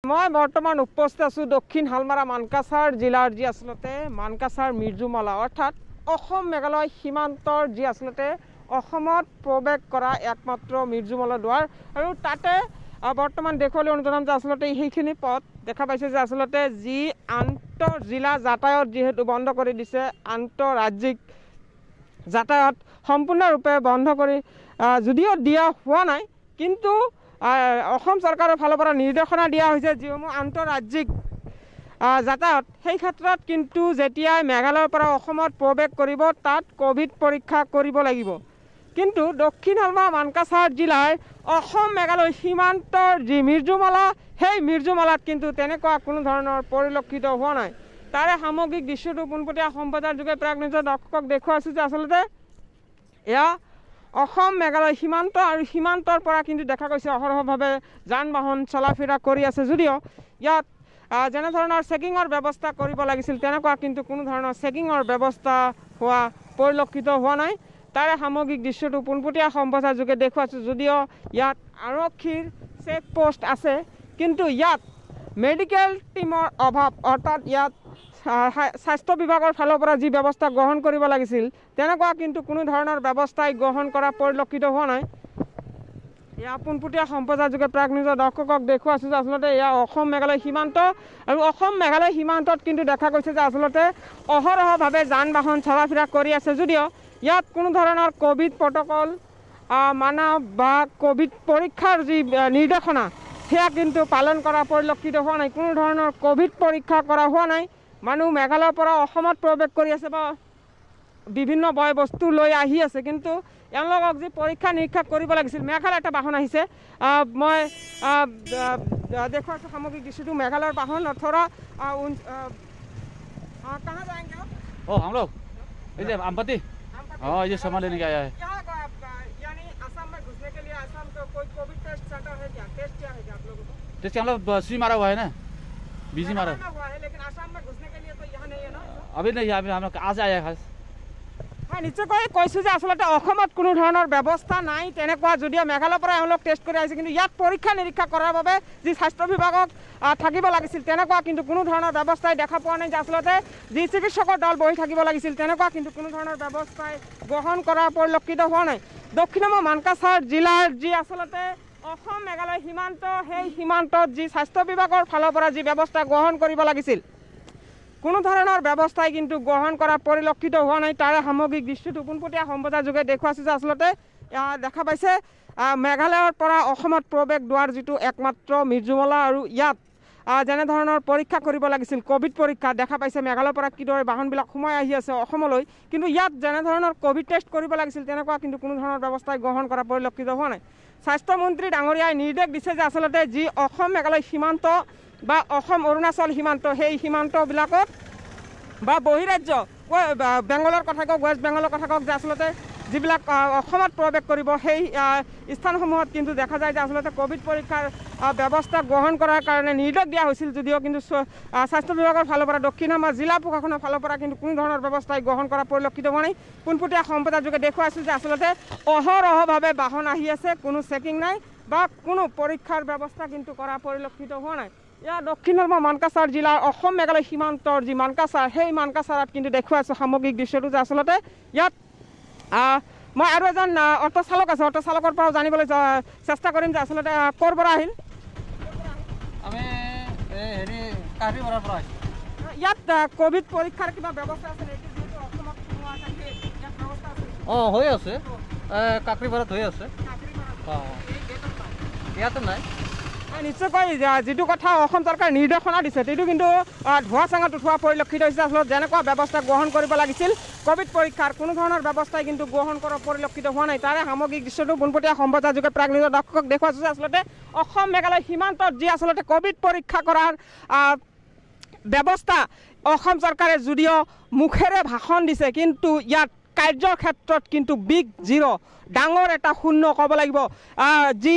মই বৰ্তমান উপস্থিত আছো দক্ষিণ হালমাৰা মানকাছাৰ জিলাৰ যি আসলতে মানকাছাৰ মিৰ্জুমলা অৰ্থাৎ অসম মেঘালয় সীমান্তৰ যি আসলতে অসমত প্ৰৱেশ কৰা একমাত্ৰ মিৰ্জুমলা দুৱাৰ আৰু তাতে বৰ্তমান দেখুৱালে অনুদান যে আসলতে সেইখিনি পথ দেখা পাইছে যে আসলতে যি আন্তঃ জিলা যাতায়াত যেহেতু বন্ধ কৰি দিছে আন্তঃৰাজ্যিক যাতায়াত সম্পূৰ্ণৰূপে বন্ধ কৰি যদিও দিয়া হোৱা নাই কিন্তু অসম চৰকাৰৰ ফালৰ পৰা নিৰ্দেশনা দিয়া হৈছে যিসমূহ আন্তঃৰাজ্যিক যাতায়াত সেই ক্ষেত্ৰত কিন্তু যেতিয়াই মেঘালয়ৰ পৰা অসমত প্ৰৱেশ কৰিব তাত কোভিড পৰীক্ষা কৰিব লাগিব কিন্তু দক্ষিণ হালমাৰা মানকাছাৰ জিলাৰ অসম মেঘালয় সীমান্তৰ যি মিৰ্জুমলা সেই মিৰ্জুমলাত কিন্তু তেনেকুৱা কোনো ধৰণৰ পৰিলক্ষিত হোৱা নাই তাৰে সামগ্ৰিক দৃশ্যটো পোনপটীয়া সম্প্ৰচাৰ যোগে প্ৰাগ নিউজৰ দৰ্শকক দেখুৱাইছোঁ যে আচলতে এয়া অসম মেঘালয় সীমান্ত আৰু সীমান্তৰ পৰা কিন্তু দেখা গৈছে অহৰহভাৱে যান বাহন চলাফেৰা কৰি আছে যদিও ইয়াত যেনে ধৰণৰ চেকিঙৰ ব্যৱস্থা কৰিব লাগিছিল তেনেকুৱা কিন্তু কোনো ধৰণৰ চেকিঙৰ ব্যৱস্থা হোৱা পৰিলক্ষিত হোৱা নাই তাৰে সামগ্ৰিক দৃশ্যটো পোনপটীয়া সম্প্ৰচাৰ যোগে দেখুৱাইছোঁ যদিও ইয়াত আৰক্ষীৰ চেক পোষ্ট আছে কিন্তু ইয়াত মেডিকেল টিমৰ অভাৱ অৰ্থাৎ ইয়াত স্বাস্থ্য বিভাগৰ ফালৰ পৰা যি ব্যৱস্থা গ্ৰহণ কৰিব লাগিছিল তেনেকুৱা কিন্তু কোনো ধৰণৰ ব্যৱস্থাই গ্ৰহণ কৰা পৰিলক্ষিত হোৱা নাই এয়া পোনপটীয়া সম্প্ৰচাৰ যোগে প্ৰাগ নিউজৰ দৰ্শকক দেখুৱাইছোঁ যে আচলতে এয়া অসম মেঘালয় সীমান্ত আৰু অসম মেঘালয় সীমান্তত কিন্তু দেখা গৈছে যে আচলতে অহৰহভাৱে যান বাহন চলাফেৰা কৰি আছে যদিও ইয়াত কোনো ধৰণৰ কোভিড প্ৰট'কল মানা বা কোভিড পৰীক্ষাৰ যি নিৰ্দেশনা সেয়া কিন্তু পালন কৰা পৰিলক্ষিত হোৱা নাই কোনো ধৰণৰ কোভিড পৰীক্ষা কৰা হোৱা নাই মানুহ মেঘালয়ৰ পৰা অসমত প্ৰৱেশ কৰি আছে বা বিভিন্ন বয় বস্তু লৈ আহি আছে কিন্তু এওঁলোকক যি পৰীক্ষা নিৰীক্ষা কৰিব লাগিছিল মেঘালয় এটা বাহন আহিছে মই দেখুৱাইছোঁ সামগ্ৰিক দৃশ্যটো মেঘালয়ৰ বাহন অথৰা कहाँ जाएंगे आप? हम लोग इधर अम्पति हाँ ये सामान लेने के आया है यानी असम में घुसने के लिए असम का कोई कोविड टेस्ट सेंटर है क्या टेस्ट क्या है क्या आप लोगों को टेस्ट हम लोग सी मारा हुआ है ना बीजी मारा हुआ है लेकिन असम में घुसने के लिए तो यहाँ नहीं है ना अभी नहीं अभी हम लोग आज आया खास হয় নিশ্চয়কৈ কৈছোঁ যে আচলতে অসমত কোনো ধৰণৰ ব্যৱস্থা নাই তেনেকুৱা যদিও মেঘালয়ৰ পৰা এওঁলোক টেষ্ট কৰি আহিছে কিন্তু ইয়াত পৰীক্ষা নিৰীক্ষা কৰাৰ বাবে যি স্বাস্থ্য বিভাগক থাকিব লাগিছিল তেনেকুৱা কিন্তু কোনো ধৰণৰ ব্যৱস্থাই দেখা পোৱা নাই যে আচলতে যি চিকিৎসকৰ দল বহি থাকিব লাগিছিল তেনেকুৱা কিন্তু কোনো ধৰণৰ ব্যৱস্থাই গ্ৰহণ কৰা পৰিলক্ষিত হোৱা নাই দক্ষিণ মানকাছাৰ জিলাৰ যি আচলতে অসম মেঘালয় সীমান্ত সেই সীমান্তত যি স্বাস্থ্য বিভাগৰ ফালৰ পৰা যি ব্যৱস্থা গ্ৰহণ কৰিব লাগিছিল কোনো ধৰণৰ ব্যৱস্থাই কিন্তু গ্ৰহণ কৰা পৰিলক্ষিত হোৱা নাই তাৰে সামগ্ৰিক দৃশ্যটো পোনপটীয়া সম্প্ৰচাৰ যোগে দেখুৱাইছোঁ যে আচলতে দেখা পাইছে মেঘালয়ৰ পৰা অসমত প্ৰৱেশ দুৱাৰ যিটো একমাত্ৰ মিৰ্জুমলা আৰু ইয়াত যেনে ধৰণৰ পৰীক্ষা কৰিব লাগিছিল কোভিড পৰীক্ষা দেখা পাইছে মেঘালয়ৰ পৰা কিদৰে বাহনবিলাক সোমাই আহি আছে অসমলৈ কিন্তু ইয়াত যেনে ধৰণৰ কোভিড টেষ্ট কৰিব লাগিছিল তেনেকুৱা কিন্তু কোনো ধৰণৰ ব্যৱস্থাই গ্ৰহণ কৰা পৰিলক্ষিত হোৱা নাই স্বাস্থ্যমন্ত্ৰী ডাঙৰীয়াই নিৰ্দেশ দিছে যে আচলতে যি অসম মেঘালয় সীমান্ত বা অসম অৰুণাচল সীমান্ত সেই সীমান্তবিলাকত বা বহিৰাজ্য বেংগলৰ কথা কওক ৱেষ্ট বেংগলৰ কথা কওক যে আচলতে যিবিলাক অসমত প্ৰৱেশ কৰিব সেই স্থানসমূহত কিন্তু দেখা যায় যে আচলতে কোভিড পৰীক্ষাৰ ব্যৱস্থা গ্ৰহণ কৰাৰ কাৰণে নিৰ্দেশ দিয়া হৈছিল যদিও কিন্তু স্বাস্থ্য বিভাগৰ ফালৰ পৰা দক্ষিণ হালমাৰা জিলা প্ৰশাসনৰ ফালৰ পৰা কিন্তু কোনো ধৰণৰ ব্যৱস্থাই গ্ৰহণ কৰা পৰিলক্ষিত হোৱা নাই পোনপটীয়া সম্প্ৰচাৰ যোগে দেখুৱাইছোঁ যে আচলতে অহৰহভাৱে বাহন আহি আছে কোনো চেকিং নাই বা কোনো পৰীক্ষাৰ ব্যৱস্থা কিন্তু কৰা পৰিলক্ষিত হোৱা নাই ইয়াৰ দক্ষিণ হালমাৰা মানকাছাৰ জিলাৰ অসম মেঘালয় সীমান্তৰ যি মানকাছাৰ সেই মানকাছাৰত কিন্তু দেখুৱাইছোঁ সামগ্ৰিক দৃশ্যটো যে আচলতে ইয়াত মই আৰু এজন অটো চালক আছে অটো চালকৰ পৰাও জানিবলৈ চেষ্টা কৰিম যে আচলতে ক'ৰ পৰা আহিল আমি হেৰি কাহিৰীপাৰাৰ পৰা ইয়াত কোভিড পৰীক্ষাৰ কিবা ব্যৱস্থা আছে নেকি যিহেতু অসমত ইয়াত ব্যৱস্থা আছে হৈ আছে কাকৰিপাৰাত হৈ আছে ইয়াতে নাই নিশ্চয়কৈ যিটো কথা অসম চৰকাৰে নিৰ্দেশনা দিছে সেইটো কিন্তু ধোঁৱা চাঙত উঠোৱা পৰিলক্ষিত হৈছে আচলতে যেনেকুৱা ব্যৱস্থা গ্ৰহণ কৰিব লাগিছিল কোভিড পৰীক্ষাৰ কোনো ধৰণৰ ব্যৱস্থাই কিন্তু গ্ৰহণ কৰা পৰিলক্ষিত হোৱা নাই তাৰে সামগ্ৰিক দৃশ্যটো পোনপটীয়া সম্প্ৰচাৰ যোগে প্ৰাগ নিউজৰ দৰ্শকক দেখুৱাইছোঁ যে আচলতে অসম মেঘালয় সীমান্তত যি আচলতে কোভিড পৰীক্ষা কৰাৰ ব্যৱস্থা অসম চৰকাৰে যদিও মুখেৰে ভাষণ দিছে কিন্তু ইয়াত কাৰ্যৰ ক্ষেত্ৰত কিন্তু বিগ জিৰ' ডাঙৰ এটা শূন্য ক'ব লাগিব যি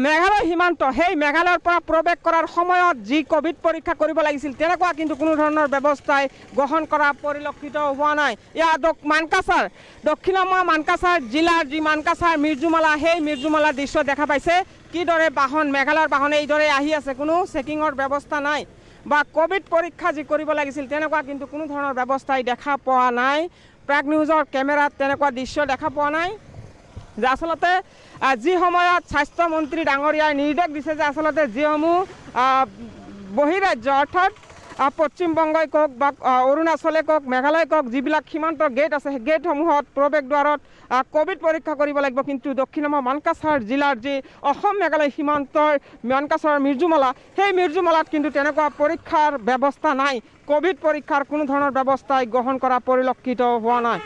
মেঘালয় সীমান্ত সেই মেঘালয়ৰ পৰা প্ৰৱেশ কৰাৰ সময়ত যি কোভিড পৰীক্ষা কৰিব লাগিছিল তেনেকুৱা কিন্তু কোনো ধৰণৰ ব্যৱস্থাই গ্ৰহণ কৰা পৰিলক্ষিত হোৱা নাই ইয়াত মানকাছাৰ দক্ষিণ মানকাছাৰ জিলাৰ যি মানকাছাৰ মিৰ্জুমলা সেই মিৰ্জুমলাৰ দৃশ্য দেখা পাইছে কিদৰে বাহন মেঘালয়ৰ বাহনে এইদৰে আহি আছে, কোনো চেকিঙৰ ব্যৱস্থা নাই বা কোভিড পৰীক্ষা যি কৰিব লাগিছিল তেনেকুৱা কিন্তু কোনো ধৰণৰ ব্যৱস্থাই দেখা পোৱা নাই। প্ৰাগ নিউজৰ কেমেৰাত তেনেকুৱা দৃশ্য দেখা পোৱা নাই যে আচলতে যি সময়ত স্বাস্থ্যমন্ত্ৰী ডাঙৰীয়াই নিৰ্দেশ দিছে যে আচলতে যিসমূহ বহিৰাজ্য অৰ্থাৎ পশ্চিমবংগই কওক বা অৰুণাচলে কওক মেঘালয় কওক যিবিলাক সীমান্তৰ গেট আছে সেই গেটসমূহত প্ৰৱেশদ্বাৰত কোভিড পৰীক্ষা কৰিব লাগিব, কিন্তু দক্ষিণমা মানকাছাৰ জিলাৰ যি অসম মেঘালয় সীমান্তৰ মানকাছাৰৰ মিৰ্জুমালা সেই মিৰ্জুমালাত কিন্তু তেনেকুৱা পৰীক্ষাৰ ব্যৱস্থা নাই। কোভিড পৰীক্ষাৰ কোনো ধৰণৰ ব্যৱস্থাই গ্ৰহণ কৰা পৰিলক্ষিত হোৱা নাই।